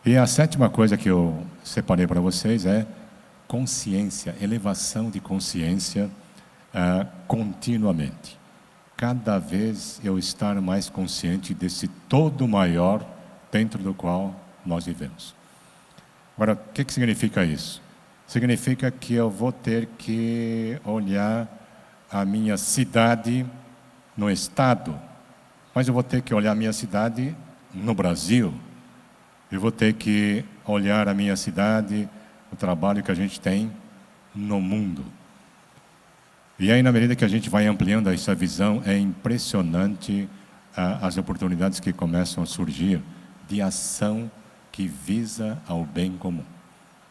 E a sétima coisa que eu separei para vocês é consciência, elevação de consciência continuamente. Cada vez eu estar mais consciente desse todo maior dentro do qual nós vivemos. Agora, o que significa isso? Significa que eu vou ter que olhar a minha cidade no estado, mas eu vou ter que olhar a minha cidade no Brasil. Eu vou ter que olhar a minha cidade, o trabalho que a gente tem no mundo. E aí, na medida que a gente vai ampliando essa visão, é impressionante as oportunidades que começam a surgir de ação que visa ao bem comum.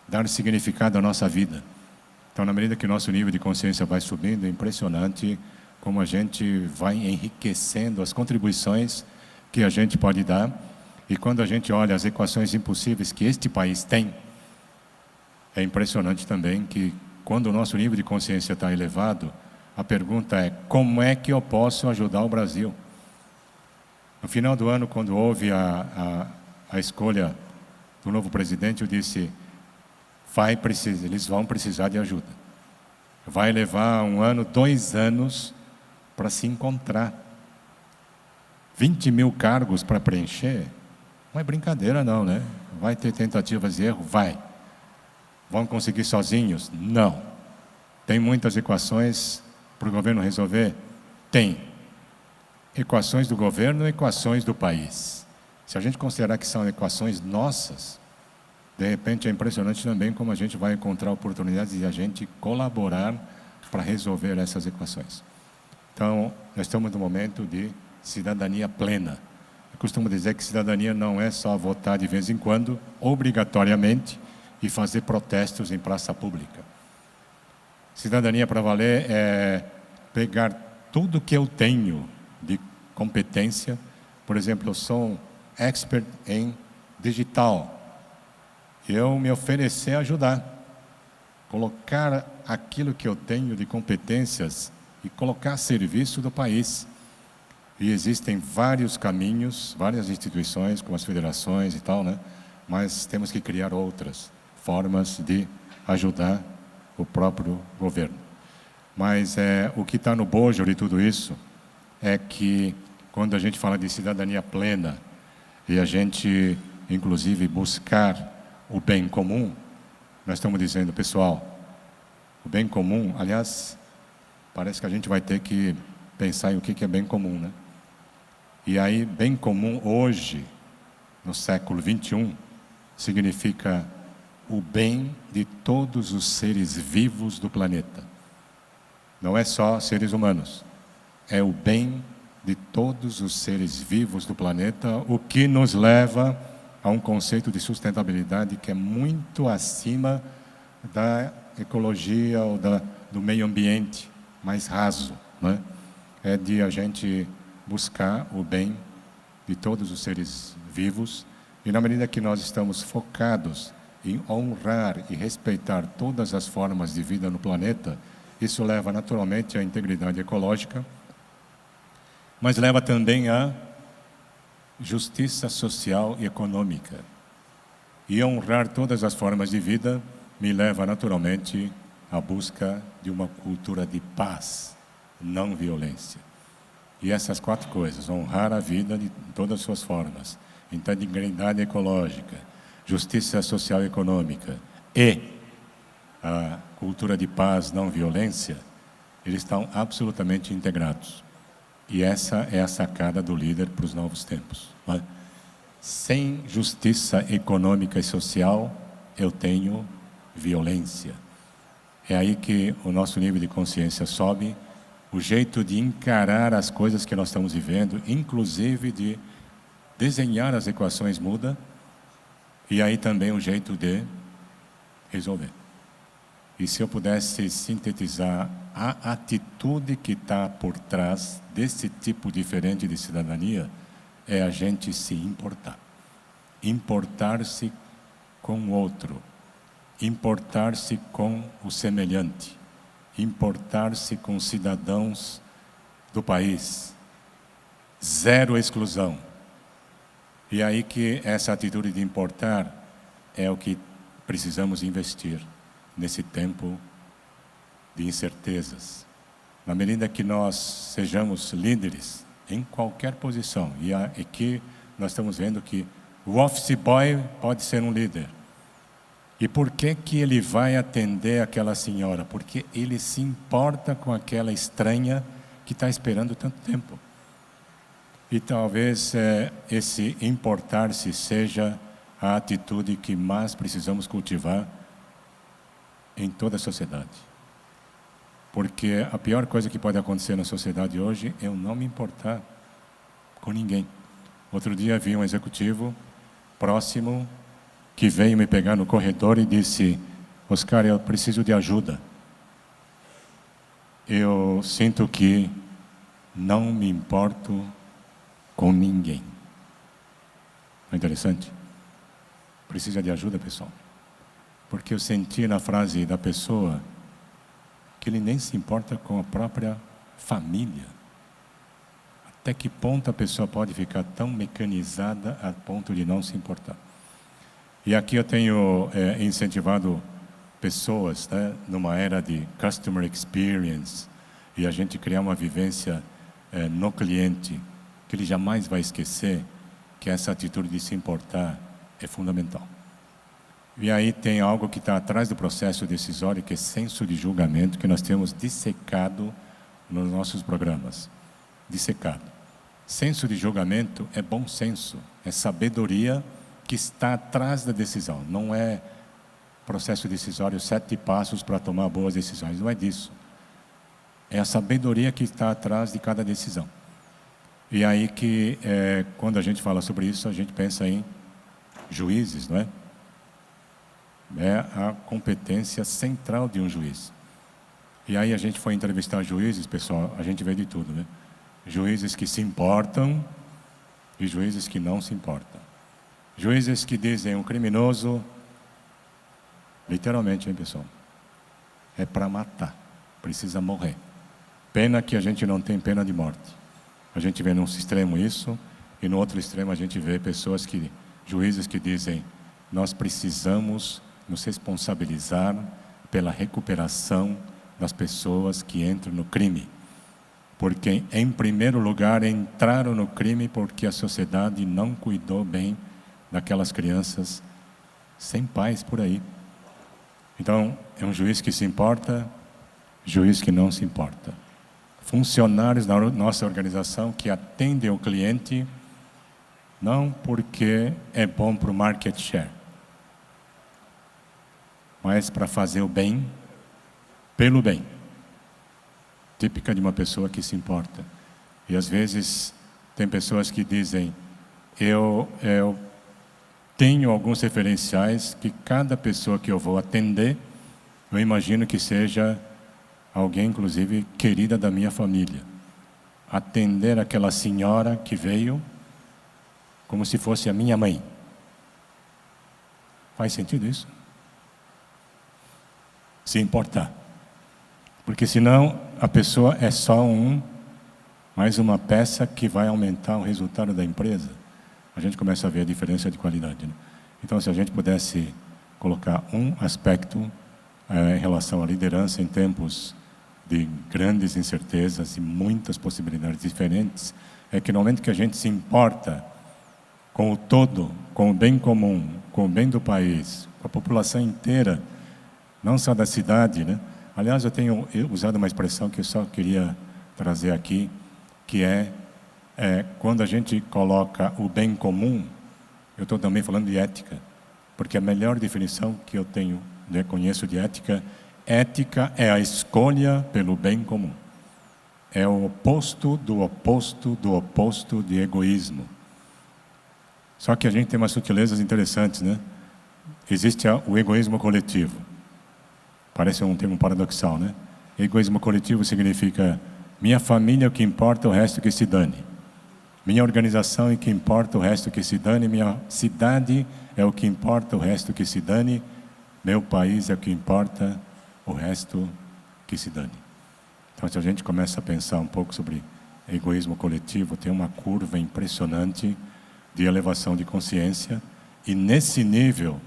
Dar significado à nossa vida. Então, na medida que o nosso nível de consciência vai subindo, é impressionante como a gente vai enriquecendo as contribuições que a gente pode dar. E quando a gente olha as equações impossíveis que este país tem, é impressionante também que quando o nosso nível de consciência está elevado, a pergunta é: como é que eu posso ajudar o Brasil? No final do ano, quando houve a escolha do novo presidente, eu disse: eles vão precisar de ajuda. Vai levar 1 ano, 2 anos para se encontrar. 20 mil cargos para preencher, não é brincadeira não, né? Vai ter tentativas de erro? Vai. Vão conseguir sozinhos? Não. Tem muitas equações para o governo resolver? Tem. Equações do governo, equações do país. Se a gente considerar que são equações nossas, de repente é impressionante também como a gente vai encontrar oportunidades de a gente colaborar para resolver essas equações. Então, nós estamos no momento de cidadania plena. Eu costumo dizer que cidadania não é só votar de vez em quando, obrigatoriamente, e fazer protestos em praça pública. Cidadania para valer é pegar tudo que eu tenho de competência. Por exemplo, eu sou um expert em digital. Eu me oferecer a ajudar. Colocar aquilo que eu tenho de competências e colocar a serviço do país. E existem vários caminhos, várias instituições, como as federações e tal, né? Mas temos que criar outras formas de ajudar o próprio governo. Mas o que está no bojo de tudo isso é que, quando a gente fala de cidadania plena, e a gente, inclusive, buscar o bem comum, nós estamos dizendo, pessoal, o bem comum, aliás, parece que a gente vai ter que pensar em o que é bem comum, né? E aí, bem comum hoje, no século XXI, significa o bem de todos os seres vivos do planeta. Não é só seres humanos, é o bem de todos os seres vivos do planeta, o que nos leva a um conceito de sustentabilidade que é muito acima da ecologia ou do meio ambiente mais raso, né? É de a gente buscar o bem de todos os seres vivos, e na medida que nós estamos focados em honrar e respeitar todas as formas de vida no planeta, isso leva naturalmente à integridade ecológica, mas leva também à justiça social e econômica. E honrar todas as formas de vida me leva naturalmente à busca de uma cultura de paz, não violência. E essas 4 coisas, honrar a vida de todas as suas formas, integridade ecológica, justiça social e econômica e a cultura de paz, não violência, eles estão absolutamente integrados. E essa é a sacada do líder para os novos tempos. Né? Sem justiça econômica e social, eu tenho violência. É aí que o nosso nível de consciência sobe, o jeito de encarar as coisas que nós estamos vivendo, inclusive de desenhar as equações muda, e aí também o jeito de resolver. E se eu pudesse sintetizar a atitude que está por trás desse tipo diferente de cidadania, é a gente se importar. Importar-se com o outro, importar-se com o semelhante, importar-se com cidadãos do país, zero exclusão. E aí que essa atitude de importar é o que precisamos investir nesse tempo de incertezas. Na medida que nós sejamos líderes em qualquer posição, e aqui nós estamos vendo que o office boy pode ser um líder. E por que ele vai atender aquela senhora? Porque ele se importa com aquela estranha que está esperando tanto tempo. E talvez esse importar-se seja a atitude que mais precisamos cultivar em toda a sociedade. Porque a pior coisa que pode acontecer na sociedade hoje é eu não me importar com ninguém. Outro dia vi um executivo próximo que veio me pegar no corredor e disse: Oscar, eu preciso de ajuda. Eu sinto que não me importo com ninguém. Não é interessante? Precisa de ajuda, pessoal? Porque eu senti na frase da pessoa que ele nem se importa com a própria família. Até que ponto a pessoa pode ficar tão mecanizada a ponto de não se importar? E aqui eu tenho incentivado pessoas, né, numa era de customer experience, e a gente criar uma vivência no cliente, que ele jamais vai esquecer que essa atitude de se importar é fundamental. E aí tem algo que está atrás do processo decisório, que é senso de julgamento, que nós temos dissecado nos nossos programas. Dissecado. Senso de julgamento é bom senso, é sabedoria que está atrás da decisão. Não é processo decisório 7 passos para tomar boas decisões, não é disso. É a sabedoria que está atrás de cada decisão. E aí que, quando a gente fala sobre isso, a gente pensa em juízes, não é? É a competência central de um juiz. E aí a gente foi entrevistar juízes, pessoal, a gente vê de tudo, né? Juízes que se importam e juízes que não se importam. Juízes que dizem um criminoso, literalmente, hein, pessoal? É para matar, precisa morrer. Pena que a gente não tem pena de morte. A gente vê num extremo isso, e no outro extremo a gente vê juízes que dizem: nós precisamos nos responsabilizar pela recuperação das pessoas que entram no crime. Porque, em primeiro lugar, entraram no crime porque a sociedade não cuidou bem daquelas crianças sem pais por aí. Então, é um juiz que se importa, juiz que não se importa. Funcionários da nossa organização que atendem o cliente não porque é bom para o market share, mas para fazer o bem pelo bem. Típica de uma pessoa que se importa. E às vezes tem pessoas que dizem: eu tenho alguns referenciais que cada pessoa que eu vou atender, eu imagino que seja alguém, inclusive, querida da minha família. Atender aquela senhora que veio como se fosse a minha mãe. Faz sentido isso? Se importar. Porque senão a pessoa é só mais uma peça que vai aumentar o resultado da empresa. A gente começa a ver a diferença de qualidade, né? Então, se a gente pudesse colocar um aspecto em relação à liderança em tempos de grandes incertezas e muitas possibilidades diferentes, é que no momento que a gente se importa com o todo, com o bem comum, com o bem do país, com a população inteira, não só da cidade, né? Aliás, eu tenho usado uma expressão que eu só queria trazer aqui, que quando a gente coloca o bem comum, eu estou também falando de ética, porque a melhor definição que eu conheço de ética é a escolha pelo bem comum. É o oposto do oposto do oposto de egoísmo. Só que a gente tem umas sutilezas interessantes, né? Existe o egoísmo coletivo. Parece um termo paradoxal, né? Egoísmo coletivo significa: minha família é o que importa, o resto que se dane. Minha organização é o que importa, o resto que se dane. Minha cidade é o que importa, o resto que se dane. Meu país é o que importa, o resto que se dane. Então, se a gente começa a pensar um pouco sobre egoísmo coletivo, tem uma curva impressionante de elevação de consciência. E nesse nível,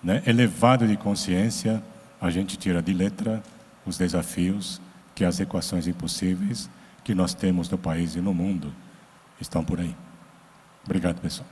né, elevado de consciência, a gente tira de letra os desafios que as equações impossíveis que nós temos no país e no mundo estão por aí. Obrigado, pessoal.